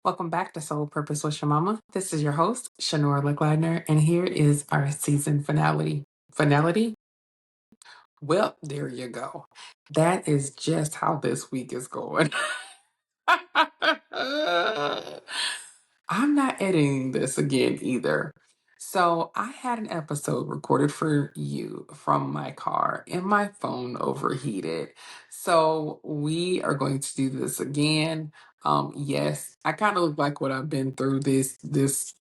Welcome back to Soul Purpose with Shemama. This is your host, Shenora Lechleidner, and here is our season finale. Finality? Well, there you go. That is just how this week is going. I'm not editing this again either. So I had an episode recorded for you from my car and my phone overheated. So we are going to do this again. Yes, I kind of look like what I've been through this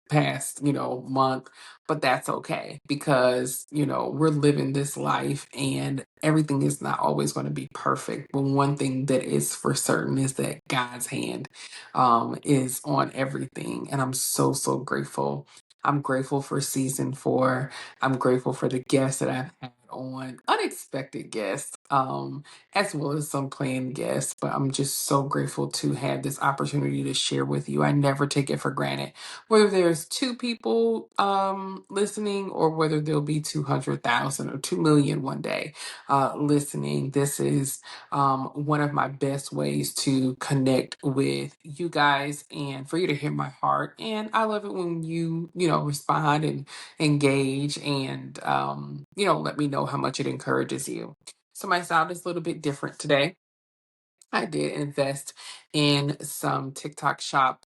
past, month, but that's okay because, we're living this life and everything is not always going to be perfect. But one thing that is for certain is that God's hand is on everything. And I'm so, so grateful. I'm grateful for season 4. I'm grateful for the guests that I've had on, unexpected guests, as well as some planned guests. But I'm just so grateful to have this opportunity to share with you. I never take it for granted whether there's two people listening or whether there'll be 200,000 or 2 million one day listening. This is one of my best ways to connect with you guys and for you to hear my heart. And I love it when you respond and engage and, let me know how much it encourages you. So my sound is a little bit different today. I did invest in some TikTok shop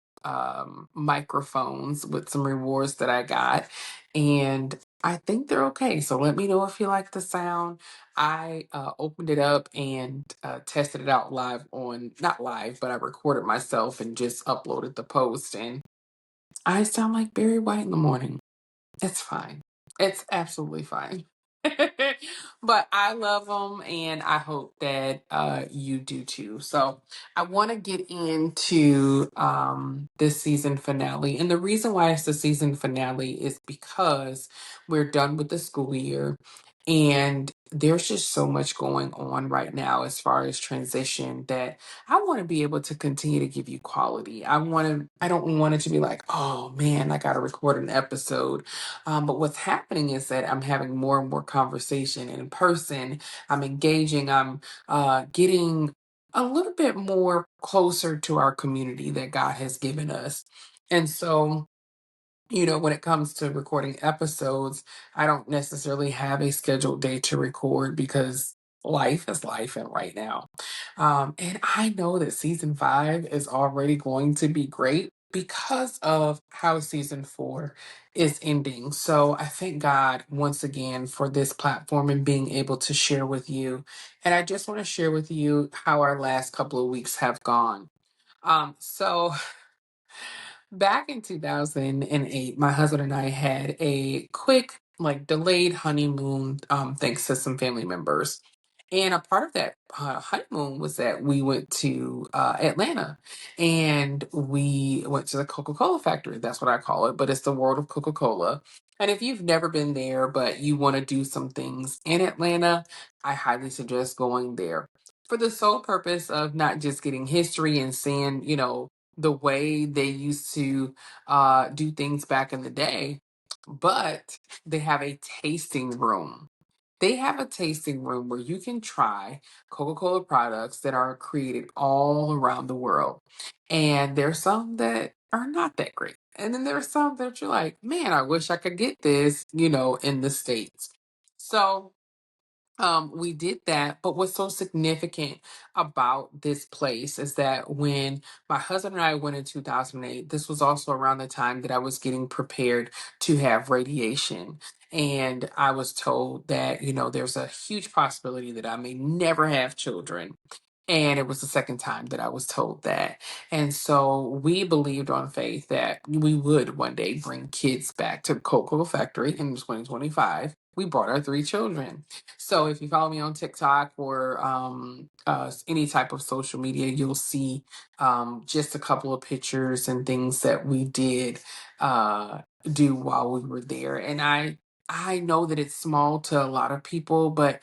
microphones with some rewards that I got, and I think they're okay. So let me know if you like the sound. I opened it up and tested it out live on, not live, but I recorded myself and just uploaded the post, and I sound like Barry White in the morning. It's fine. It's absolutely fine. But I love them and I hope that you do too. So I want to get into this season finale. And the reason why it's the season finale is because we're done with the school year and there's just so much going on right now as far as transition that I want to be able to continue to give you quality. I don't want it to be like, oh man, I got to record an episode, but what's happening is that I'm having more and more conversation in person. I'm engaging. I'm getting a little bit more closer to our community that God has given us. And so, when it comes to recording episodes, I don't necessarily have a scheduled day to record because life is life and right now. And I know that season 5 is already going to be great because of how season 4 is ending. So I thank God once again for this platform and being able to share with you. And I just want to share with you how our last couple of weeks have gone. So back in 2008, my husband and I had a quick, like, delayed honeymoon, thanks to some family members. And a part of that honeymoon was that we went to Atlanta and we went to the Coca Cola factory. That's what I call it, but it's the world of Coca Cola. And if you've never been there, but you want to do some things in Atlanta, I highly suggest going there for the sole purpose of not just getting history and seeing, the way they used to do things back in the day, but they have a tasting room. They have a tasting room where you can try Coca Cola products that are created all around the world. And there's some that are not that great. And then there's some that you're like, man, I wish I could get this, in the States. So we did that, but what's so significant about this place is that when my husband and I went in 2008, this was also around the time that I was getting prepared to have radiation. And I was told that, there's a huge possibility that I may never have children. And it was the second time that I was told that. And so we believed on faith that we would one day bring kids back to the Coca-Cola factory in 2025. We brought our 3 children. So if you follow me on TikTok or any type of social media, you'll see just a couple of pictures and things that we did do while we were there. And I know that it's small to a lot of people, but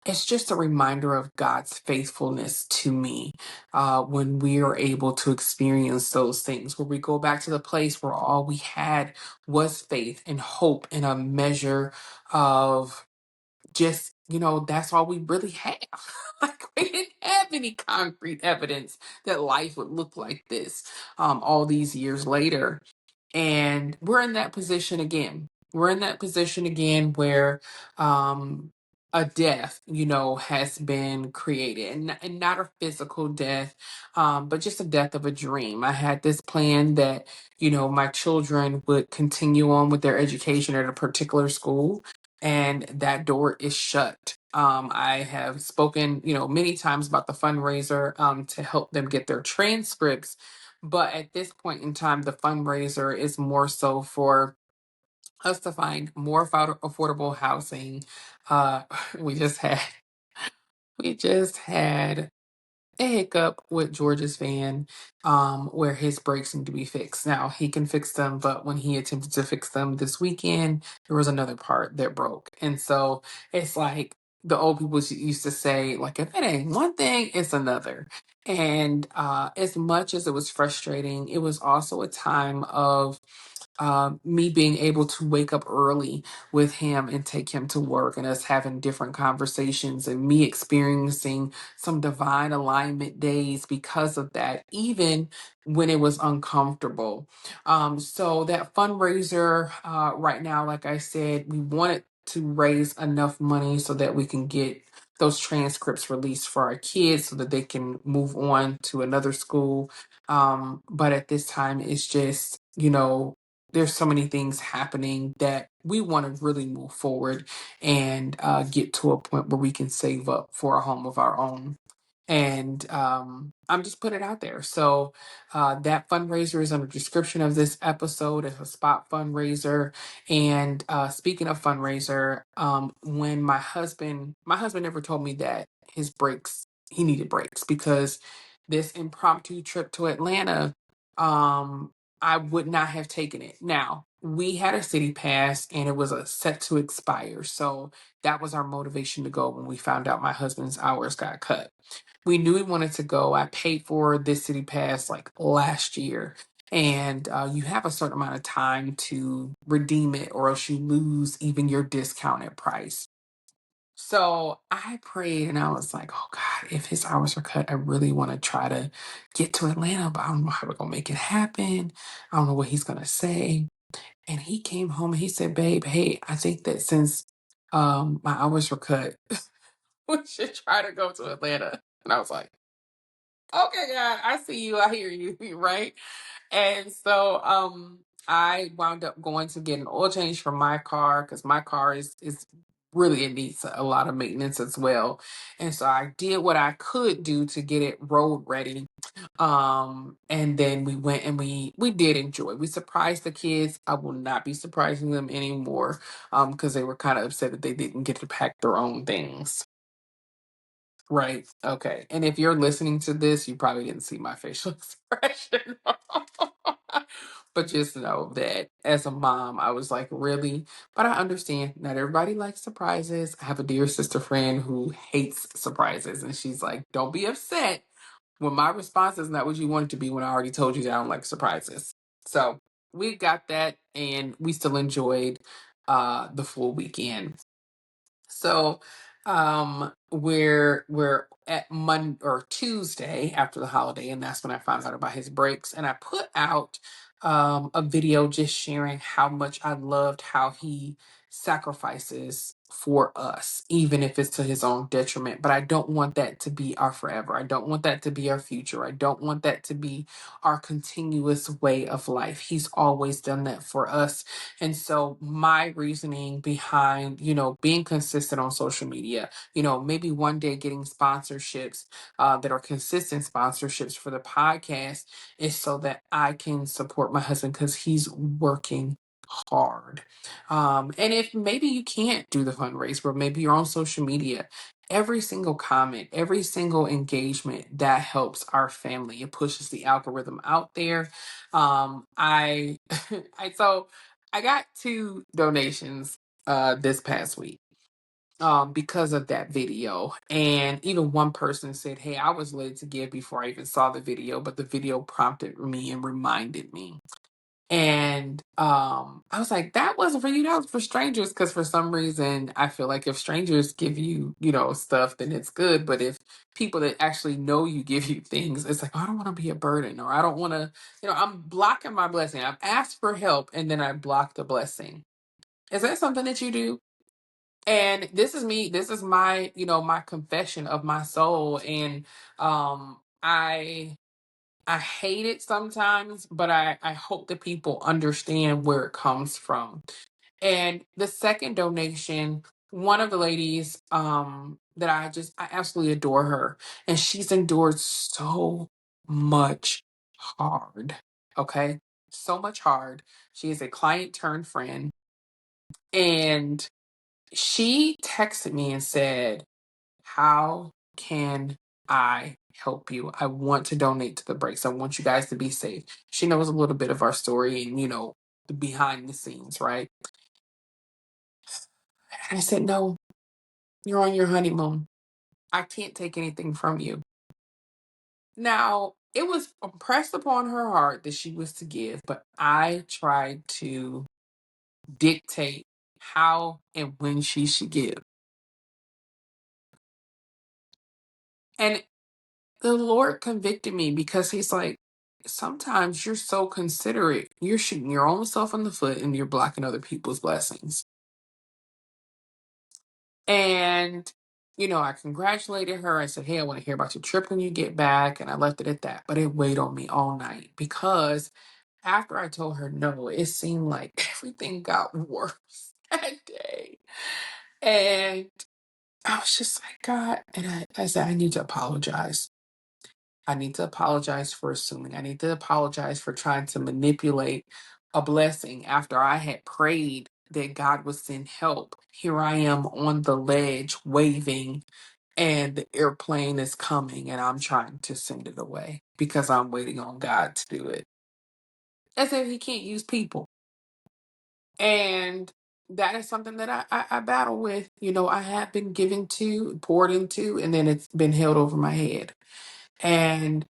it's just a reminder of God's faithfulness to me when we are able to experience those things, where we go back to the place where all we had was faith and hope and a measure of just, that's all we really have. Like, we didn't have any concrete evidence that life would look like this all these years later. And we're in that position again. We're in that position again where um, a death, has been created, and not a physical death, but just a death of a dream. I had this plan that, my children would continue on with their education at a particular school, and that door is shut. I have spoken, many times about the fundraiser to help them get their transcripts, but at this point in time, the fundraiser is more so for us to find more affordable housing. Uh, we just had we just had a hiccup with George's van, where his brakes need to be fixed. Now he can fix them, but when he attempted to fix them this weekend, there was another part that broke, and so it's like the old people used to say, like, if it ain't one thing, it's another. And as much as it was frustrating, it was also a time of me being able to wake up early with him and take him to work, and us having different conversations, and me experiencing some divine alignment days because of that, even when it was uncomfortable. So that fundraiser, right now, like I said, we wanted to raise enough money so that we can get those transcripts released for our kids so that they can move on to another school. But at this time, it's just, there's so many things happening that we want to really move forward and get to a point where we can save up for a home of our own. And I'm just putting it out there. So that fundraiser is in the description of this episode. It's a spot fundraiser. And speaking of fundraiser, when my husband never told me that he needed brakes, because this impromptu trip to Atlanta, um, I would not have taken it. Now, we had a city pass and it was a set to expire. So that was our motivation to go when we found out my husband's hours got cut. We knew we wanted to go. I paid for this city pass like last year. And you have a certain amount of time to redeem it, or else you lose even your discounted price. So I prayed and I was like, oh God, if his hours are cut, I really want to try to get to Atlanta, but I don't know how we're going to make it happen. I don't know what he's going to say. And he came home and he said, babe, hey, I think that since my hours were cut, we should try to go to Atlanta. And I was like, okay, God, I see you. I hear you. Right. And so I wound up going to get an oil change for my car, because my car is really, it needs a lot of maintenance as well. And so I did what I could do to get it road ready. And then we went and we did enjoy. We surprised the kids. I will not be surprising them anymore, because they were kind of upset that they didn't get to pack their own things. Right. Okay. And if you're listening to this, you probably didn't see my facial expression. But just know that as a mom, I was like, really? But I understand not everybody likes surprises. I have a dear sister friend who hates surprises. And she's like, don't be upset when my response is not what you want it to be, when I already told you that I don't like surprises. So we got that, and we still enjoyed the full weekend. So we're at Monday or Tuesday after the holiday, and that's when I found out about his breaks. And I put out a video just sharing how much I loved how he sacrifices for us, even if it's to his own detriment. But I don't want that to be our forever. I don't want that to be our future. I don't want that to be our continuous way of life. He's always done that for us. And so my reasoning behind, being consistent on social media, maybe one day getting sponsorships that are consistent sponsorships for the podcast, is so that I can support my husband, because he's working hard. And if maybe you can't do the fundraiser, but maybe you're on social media, every single comment, every single engagement, that helps our family. It pushes the algorithm out there. I I got two donations this past week because of that video. And even one person said, hey, I was led to give before I even saw the video, but the video prompted me and reminded me. And I was like, that wasn't for you, that was for strangers. Because for some reason, I feel like if strangers give you, stuff, then it's good. But if people that actually know you give you things, it's like, "Oh, I don't want to be a burden, or I don't want to, I'm blocking my blessing. I've asked for help and then I block the blessing. Is that something that you do? And this is me, this is my, my confession of my soul. And I hate it sometimes, but I hope that people understand where it comes from. And the second donation, one of the ladies that I absolutely adore her, and she's endured so much hard. Okay? So much hard. She is a client turned friend, and she texted me and said, "How can I help you? I want to donate to the breaks. I want you guys to be safe." She knows a little bit of our story and, the behind the scenes, right? And I said, "No, you're on your honeymoon. I can't take anything from you." Now, it was impressed upon her heart that she was to give, but I tried to dictate how and when she should give. And the Lord convicted me because He's like, sometimes you're so considerate, you're shooting your own self in the foot and you're blocking other people's blessings. And, I congratulated her. I said, "Hey, I want to hear about your trip when you get back." And I left it at that. But it weighed on me all night because after I told her no, it seemed like everything got worse that day. And I was just like, "God," and I said, "I need to apologize. I need to apologize for assuming. I need to apologize for trying to manipulate a blessing after I had prayed that God would send help. Here I am on the ledge waving, and the airplane is coming, and I'm trying to send it away because I'm waiting on God to do it." As if He can't use people. And that is something that I battle with. I have been given to, poured into, and then it's been held over my head. And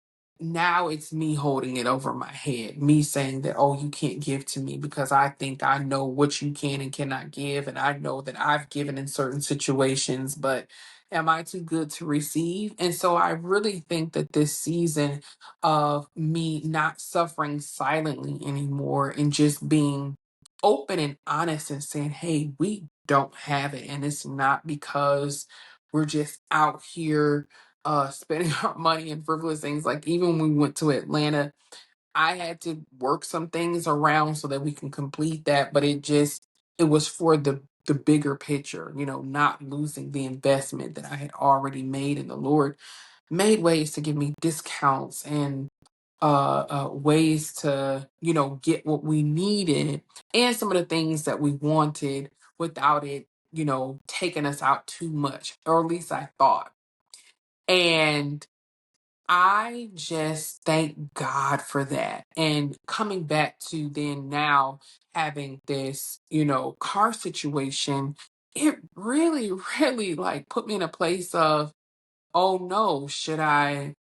now it's me holding it over my head, me saying that, "Oh, you can't give to me because I think I know what you can and cannot give. And I know that I've given in certain situations, but am I too good to receive?" And so I really think that this season of me not suffering silently anymore and just being open and honest and saying, "Hey, we don't have it. And it's not because we're just out here spending our money in frivolous things." Like, even when we went to Atlanta, I had to work some things around so that we can complete that, but it was for the bigger picture, not losing the investment that I had already made. And the Lord made ways to give me discounts and ways to, get what we needed and some of the things that we wanted without it, taking us out too much, or at least I thought. And I just thank God for that. And coming back to then now having this, car situation, it really, really like put me in a place of, "Oh no, should I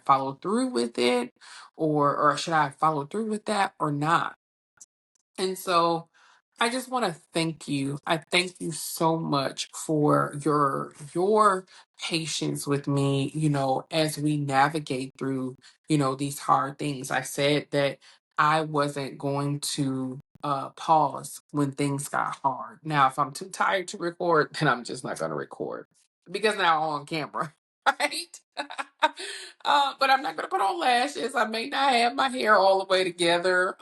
follow through with it, or should I follow through with that or not?" And so I just want to thank you. I thank you so much for your patience with me, as we navigate through, these hard things. I said that I wasn't going to pause when things got hard. Now, if I'm too tired to record, then I'm just not going to record because now I'm on camera, right? But I'm not gonna put on lashes. I may not have my hair all the way together.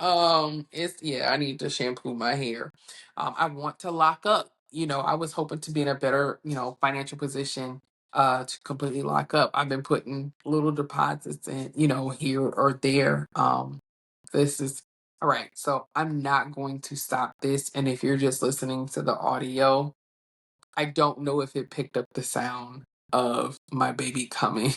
It's yeah, I need to shampoo my hair. I want to lock up. I was hoping to be in a better, financial position to completely lock up. I've been putting little deposits in, here or there. This is all right. So I'm not going to stop this. And if you're just listening to the audio, I don't know if it picked up the sound of my baby coming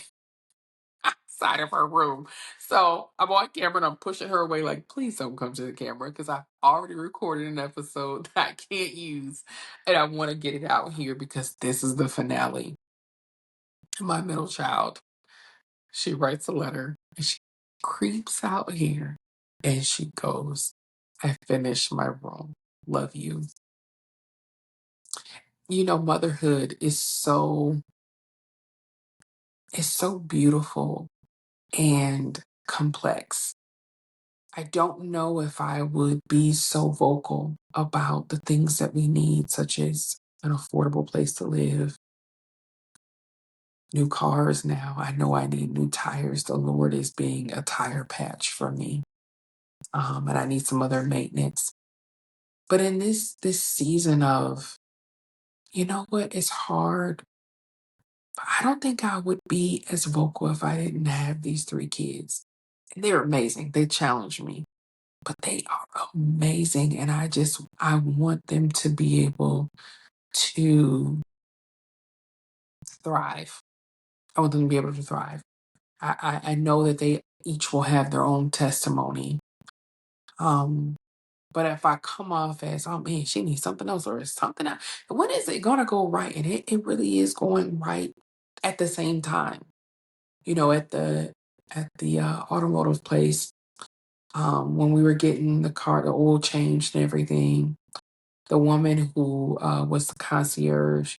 side of her room. So I'm on camera and I'm pushing her away, like, "Please don't come to the camera," because I've already recorded an episode that I can't use. And I want to get it out here because this is the finale. My middle child, she writes a letter and she creeps out here and she goes, I finished my room. Love you. You know, motherhood is it's so beautiful and complex. I don't know if I would be so vocal about the things that we need, such as an affordable place to live, new cars now. I know I need new tires. The Lord is being a tire patch for me. And I need some other maintenance. But in this season of, you know what, it's hard. But I don't think I would be as vocal if I didn't have these three kids. They're amazing. They challenge me, but they are amazing. And I want them to be able to thrive. I want them to be able to thrive. I know that they each will have their own testimony. Um, but if I come off as, oh man, she needs something else or something else, when is it gonna go right? And it really is going right at the same time. You know, at the automotive place, when we were getting the oil changed and everything, the woman who was the concierge,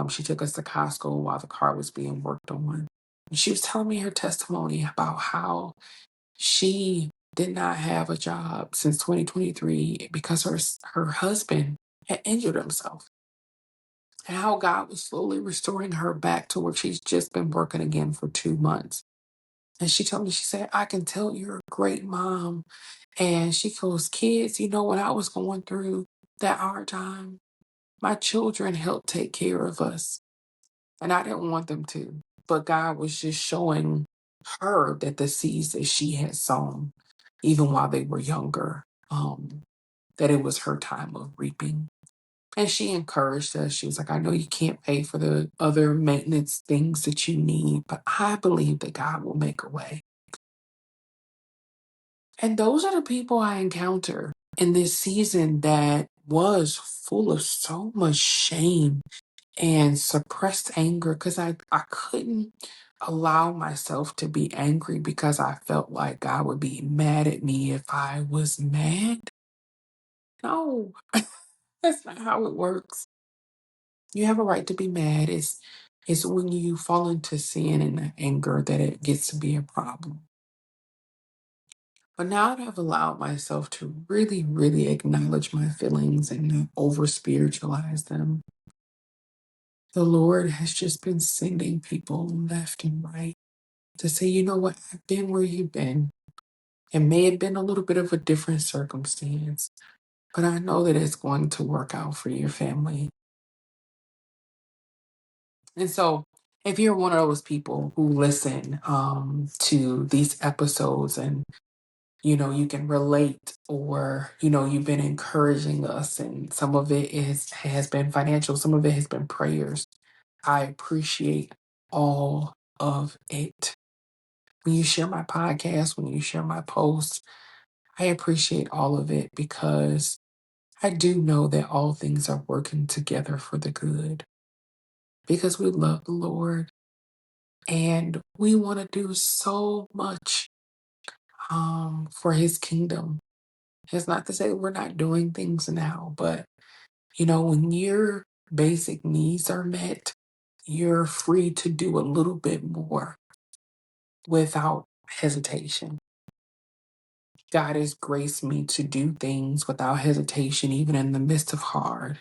she took us to Costco while the car was being worked on. And she was telling me her testimony about how she did not have a job since 2023 because her husband had injured himself. And how God was slowly restoring her back to where she's just been working again for 2 months. And she told me, she said, I can tell you're a great mom. And she goes, kids, you know, when I was going through that hard time, my children helped take care of us. And I didn't want them to. But God was just showing her that the seeds that she had sown, even while they were younger, that it was her time of reaping. And she encouraged us. She was like, I know you can't pay for the other maintenance things that you need, but I believe that God will make a way. And those are the people I encounter in this season that was full of so much shame and suppressed anger because I couldn't allow myself to be angry because I felt like God would be mad at me if I was mad. No, that's not how it works. You have a right to be mad. It's when you fall into sin and anger that it gets to be a problem. But now that I've allowed myself to really, really acknowledge my feelings and not over spiritualize them, the Lord has just been sending people left and right to say, you know what, I've been where you've been. It may have been a little bit of a different circumstance, but I know that it's going to work out for your family. And so, if you're one of those people who listen to these episodes and you know you can relate, or you know you've been encouraging us, and some of it is has been financial, some of it has been prayers. I appreciate all of it. When you share my podcast, when you share my posts, I appreciate all of it because I do know that all things are working together for the good because we love the Lord and we want to do so much for his kingdom. It's not to say we're not doing things now, but you know, when your basic needs are met, you're free to do a little bit more without hesitation. God has graced me to do things without hesitation, even in the midst of hard.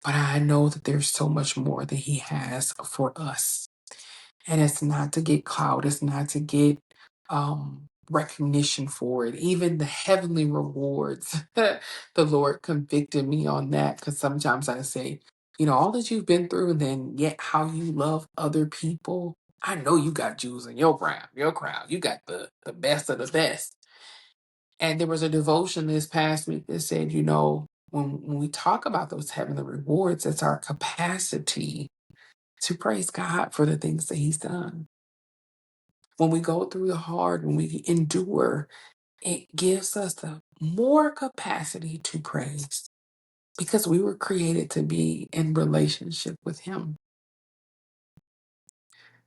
But I know that there's so much more that He has for us. And it's not to get clout, it's not to get recognition for it. Even the heavenly rewards, the Lord convicted me on that because sometimes I say, you know, all that you've been through, and then yet how you love other people. I know you got jewels in your crown, You got the best of the best. And there was a devotion this past week that said, you know, when we talk about those heavenly rewards, it's our capacity to praise God for the things that He's done. When we go through the hard, when we endure, it gives us the more capacity to praise because we were created to be in relationship with Him.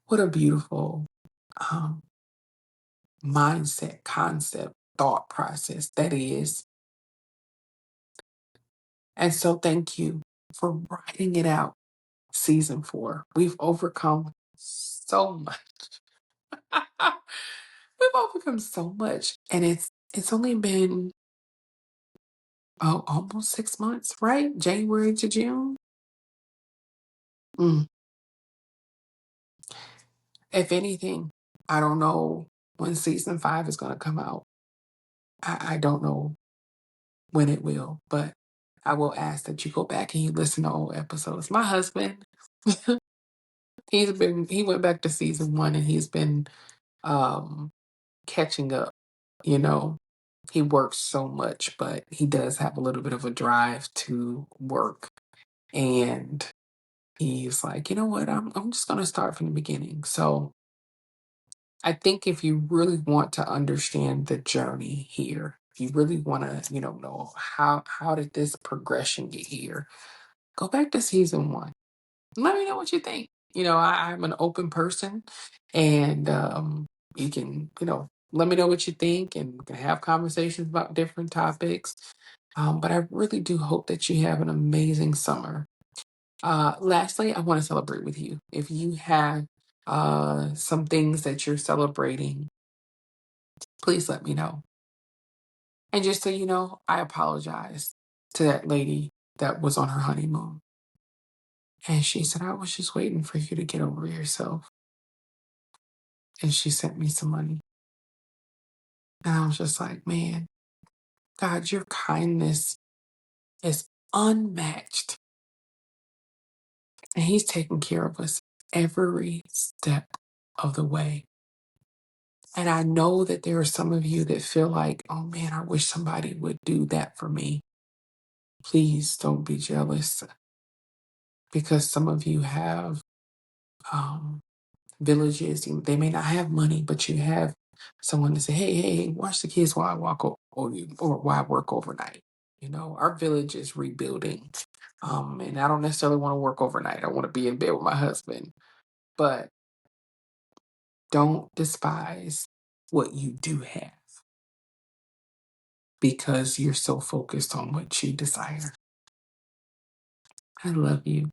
What a beautiful um, mindset, concept, thought process that is. And so thank you for writing it out. Season 4. We've overcome so much. We've overcome so much. And it's only been almost 6 months, right? January to June. Mm. If anything, I don't know when season 5 is going to come out. I don't know when it will, but I will ask that you go back and you listen to old episodes. My husband, he went back to season 1 and he's been um catching up, you know. He works so much, but he does have a little bit of a drive to work. And he's like, you know what, I'm just gonna start from the beginning. So I think if you really want to understand the journey here, if you really want to, know how did this progression get here, go back to season 1. Let me know what you think. I'm an open person, and you can, let me know what you think, and we can have conversations about different topics. But I really do hope that you have an amazing summer. Lastly, I want to celebrate with you. If you have some things that you're celebrating, please let me know. And just so you know, I apologize to that lady that was on her honeymoon. And she said, I was just waiting for you to get over yourself. And she sent me some money. And I was just like, man, God, your kindness is unmatched. And He's taking care of us every step of the way. And I know that there are some of you that feel like, oh man, I wish somebody would do that for me. Please don't be jealous, because some of you have um, villages. They may not have money, but you have someone to say, hey, watch the kids while I walk or while I work overnight. Our village is rebuilding. And I don't necessarily want to work overnight. I want to be in bed with my husband. But don't despise what you do have, because you're so focused on what you desire. I love you,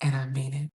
and I mean it.